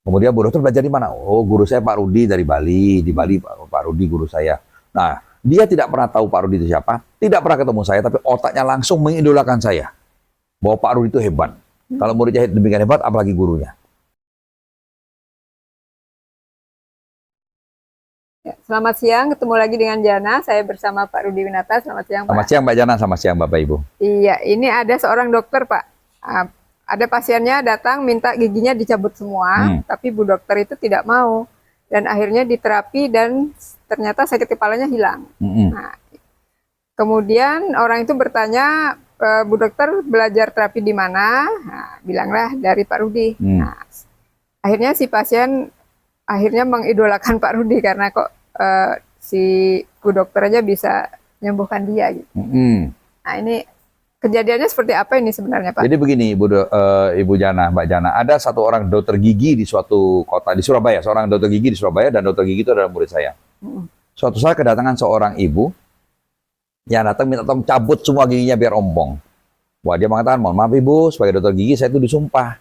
Kemudian Bu Dokter belajar di mana? Oh, guru saya Pak Rudi dari Bali. Di Bali Pak Rudi guru saya. Nah, dia tidak pernah tahu Pak Rudi itu siapa, tidak pernah ketemu saya, tapi otaknya langsung mengidolakan saya. Bahwa Pak Rudi itu hebat. Kalau muridnya demikian hebat, apalagi gurunya. Ya, selamat siang, ketemu lagi dengan Jana. Saya bersama Pak Rudi Winata. Selamat siang, Pak. Selamat siang Mbak Jana, selamat siang Bapak Ibu. Iya, ini ada seorang dokter, Pak. Ada pasiennya datang minta giginya dicabut semua, tapi Bu Dokter itu tidak mau. Dan akhirnya diterapi dan ternyata sakit kepalanya hilang. Nah, kemudian orang itu bertanya, Bu Dokter belajar terapi di mana? Nah, bilanglah dari Pak Rudi. Nah, akhirnya si pasien akhirnya mengidolakan Pak Rudi karena kok si Bu Dokter aja bisa menyembuhkan dia gitu. Nah, ini kejadiannya seperti apa ini sebenarnya, Pak? Jadi begini, Ibu Jana, Mbak Jana, ada satu orang dokter gigi di suatu kota di Surabaya, seorang dokter gigi di Surabaya, dan dokter gigi itu adalah murid saya. Suatu saat kedatangan seorang ibu yang datang minta tolong cabut semua giginya biar ompong. Wah, dia mengatakan, mohon maaf Ibu, sebagai dokter gigi saya itu disumpah.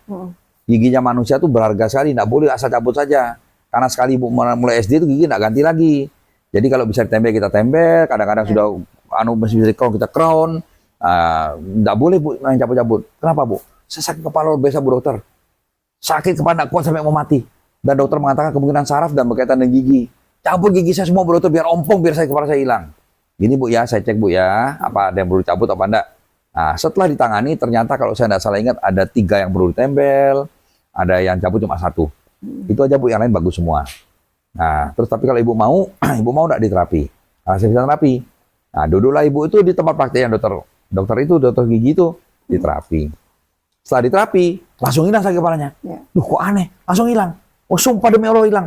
Giginya manusia itu berharga sekali, tidak boleh asal cabut saja. Karena sekali Ibu mulai SD itu gigi tidak ganti lagi. Jadi kalau bisa ditempel kita tempel, kadang-kadang sudah bisa di crown kita crown. Nggak boleh Bu main cabut-cabut. Kenapa Bu? Saya sakit kepala luar biasa Bu Dokter. Sakit kepala nggak kuat sampai mau mati. Dan dokter mengatakan kemungkinan saraf dan berkaitan dengan gigi. Cabut gigi saya semua Bu Dokter biar ompong, biar kepala saya hilang. Gini Bu ya, saya cek Bu ya, apa ada yang perlu cabut apa enggak. Nah, setelah ditangani ternyata kalau saya tidak salah ingat ada 3 yang perlu ditempel, ada yang cabut cuma 1. Itu aja Bu, yang lain bagus semua. Nah, terus tapi kalau Ibu mau, Ibu mau enggak diterapi? Nah, saya bisa terapi. Nah, duduklah Ibu itu di tempat praktek yang dokter gigi itu diterapi. Setelah diterapi, langsung hilang sakit kepalanya. Duh, kok aneh, langsung hilang. Oh, sumpah demi Allah hilang.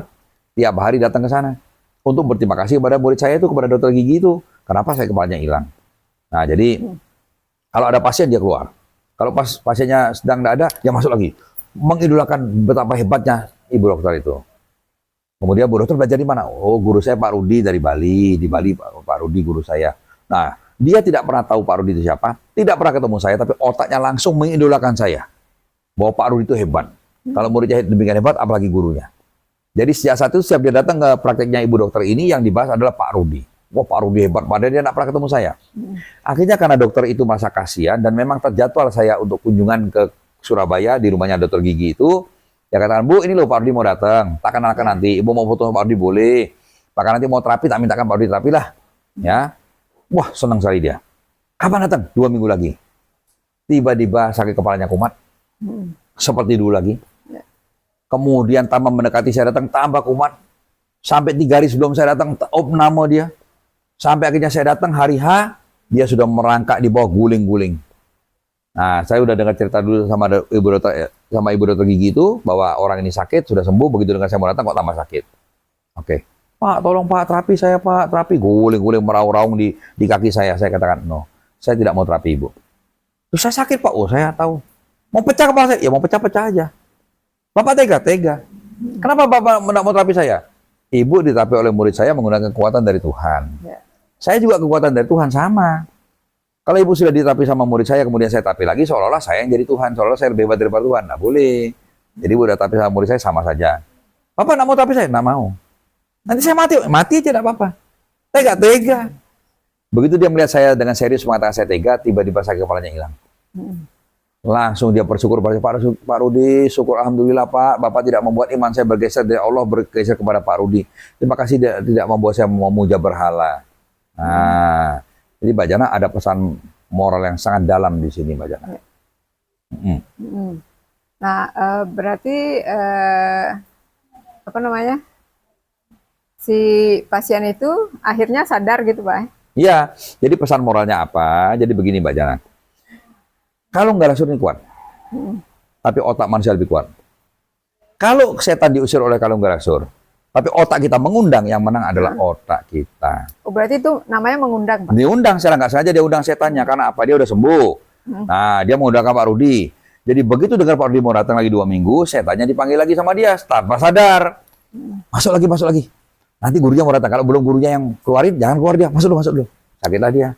Tiap hari datang ke sana untuk berterima kasih kepada murid saya itu, kepada dokter gigi itu, kenapa sakit kepalanya hilang. Nah, jadi kalau ada pasien dia keluar. Kalau pasiennya sedang tidak ada, dia masuk lagi. Mengidolakan betapa hebatnya Ibu Dokter itu. Kemudian Bu Dokter belajar di mana? Oh, guru saya Pak Rudi dari Bali. Di Bali Pak Rudi guru saya. Nah, dia tidak pernah tahu Pak Rudi itu siapa, tidak pernah ketemu saya, tapi otaknya langsung mengidolakan saya. Bahwa Pak Rudi itu hebat. Kalau muridnya demikian hebat, apalagi gurunya. Jadi sejak saat itu, setiap dia datang ke prakteknya Ibu Dokter ini, yang dibahas adalah Pak Rudi. Wah, Pak Rudi hebat, padahal dia tidak pernah ketemu saya. Akhirnya karena dokter itu merasa kasihan, dan memang terjadwal saya untuk kunjungan ke Surabaya, di rumahnya dokter gigi itu, dia katakan, Bu, ini loh Pak Rudi mau datang, tak kenalkan nanti, Ibu mau foto Pak Rudi boleh, bahkan nanti mau terapi, tak mintakan Pak Rudi terapi lah. Ya. Wah, senang sekali dia. Kapan datang? 2 minggu lagi. Tiba-tiba sakit kepalanya kumat. Seperti dulu lagi. Kemudian tambah mendekati saya datang, tambah kumat. Sampai 3 hari sebelum saya datang, opname dia. Sampai akhirnya saya datang hari H, dia sudah merangkak di bawah guling-guling. Nah, saya udah dengar cerita dulu sama Ibu Dokter gigi itu, bahwa orang ini sakit, sudah sembuh, begitu dengan saya mau datang, kok tambah sakit. Oke. Pak, tolong Pak, terapi saya Pak, terapi. Guling-guling meraung-raung di kaki saya. Saya katakan, no, saya tidak mau terapi Ibu. Terus saya sakit Pak, oh saya tahu. Mau pecah kepala saya? Ya mau pecah-pecah aja. Bapak tega. Kenapa Bapak tidak mau terapi saya? Ibu diterapi oleh murid saya menggunakan kekuatan dari Tuhan. Saya juga kekuatan dari Tuhan, sama. Kalau Ibu sudah diterapi sama murid saya, kemudian saya terapi lagi, seolah-olah saya yang jadi Tuhan. Seolah-olah saya lebih hebat daripada Tuhan. Nah, boleh. Jadi Ibu udah terapi sama murid saya, sama saja. Bapak tidak mau terapi saya? Tidak mau. Nanti saya mati aja tidak apa-apa. Tega. Begitu dia melihat saya dengan serius mengatakan saya tega, tiba-tiba sakit kepalanya hilang. Langsung dia bersyukur pada Pak Rudi, syukur alhamdulillah Pak, Bapak tidak membuat iman saya bergeser dari Allah bergeser kepada Pak Rudi. Terima kasih tidak membuat saya memuja berhala. Nah, jadi Mbak Jana ada pesan moral yang sangat dalam di sini Mbak Jana. Nah, berarti apa namanya? Si pasien itu akhirnya sadar gitu Pak? Iya, jadi pesan moralnya apa? Jadi begini Mbak Jana, kalau nggak rasur ini kuat, tapi otak manusia lebih kuat. Kalau setan diusir oleh kalung nggak rasur, tapi otak kita mengundang, yang menang adalah otak kita. Oh, berarti itu namanya mengundang Pak? Diundang, secara nggak sengaja dia undang setannya, karena apa? Dia udah sembuh. Nah, dia mengundangkan Pak Rudi. Jadi begitu dengar Pak Rudi mau datang lagi 2 minggu, setannya dipanggil lagi sama dia, tanpa sadar. Masuk lagi. Nanti gurunya mau datang. Kalau belum gurunya yang keluarin, jangan keluar dia. Masuk dulu. Sakitlah dia.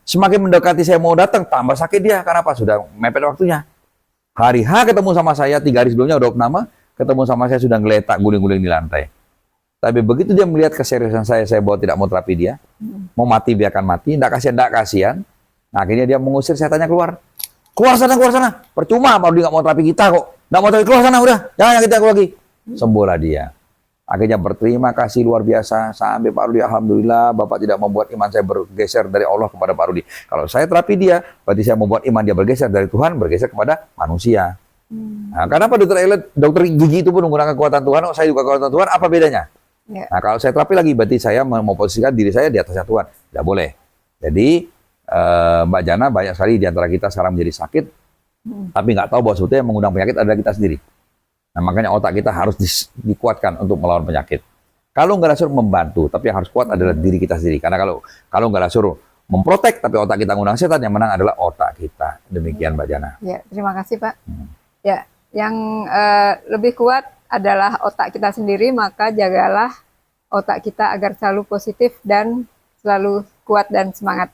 Semakin mendekati saya mau datang, tambah sakit dia. Karena apa? Sudah mepet waktunya. Hari H ketemu sama saya, 3 hari sebelumnya udah opname. ketemu sama saya sudah ngeletak guling-guling di lantai. Tapi begitu dia melihat keseriusan saya bahwa tidak mau terapi dia, mau mati biarkan mati, tidak kasihan. Nah, akhirnya dia mengusir, saya tanya keluar sana, percuma, baru dia nggak mau terapi kita kok, nggak mau terapi, keluar sana udah, jangan kita lagi. Sembuhlah dia. Akhirnya berterima kasih luar biasa sampai Pak Rudi, alhamdulillah Bapak tidak membuat iman saya bergeser dari Allah kepada Pak Rudi. Kalau saya terapi dia, berarti saya membuat iman dia bergeser dari Tuhan bergeser kepada manusia. Nah, kenapa dokter gigi itu pun menggunakan kekuatan Tuhan, saya juga kekuatan Tuhan, apa bedanya? Ya. Nah, kalau saya terapi lagi, berarti saya memposisikan diri saya di atasnya Tuhan. Tidak boleh. Jadi, Mbak Jana, banyak sekali di antara kita sekarang menjadi sakit, tapi nggak tahu bahwa sebetulnya yang mengundang penyakit adalah kita sendiri. Nah, makanya otak kita harus dikuatkan untuk melawan penyakit. Kalau nggak suruh membantu, tapi yang harus kuat adalah diri kita sendiri. Karena kalau nggak suruh memprotek, tapi otak kita ngundang setan, yang menang adalah otak kita. Demikian, Mbak Jana. Ya, terima kasih Pak. Ya, yang lebih kuat adalah otak kita sendiri, maka jagalah otak kita agar selalu positif dan selalu kuat dan semangat.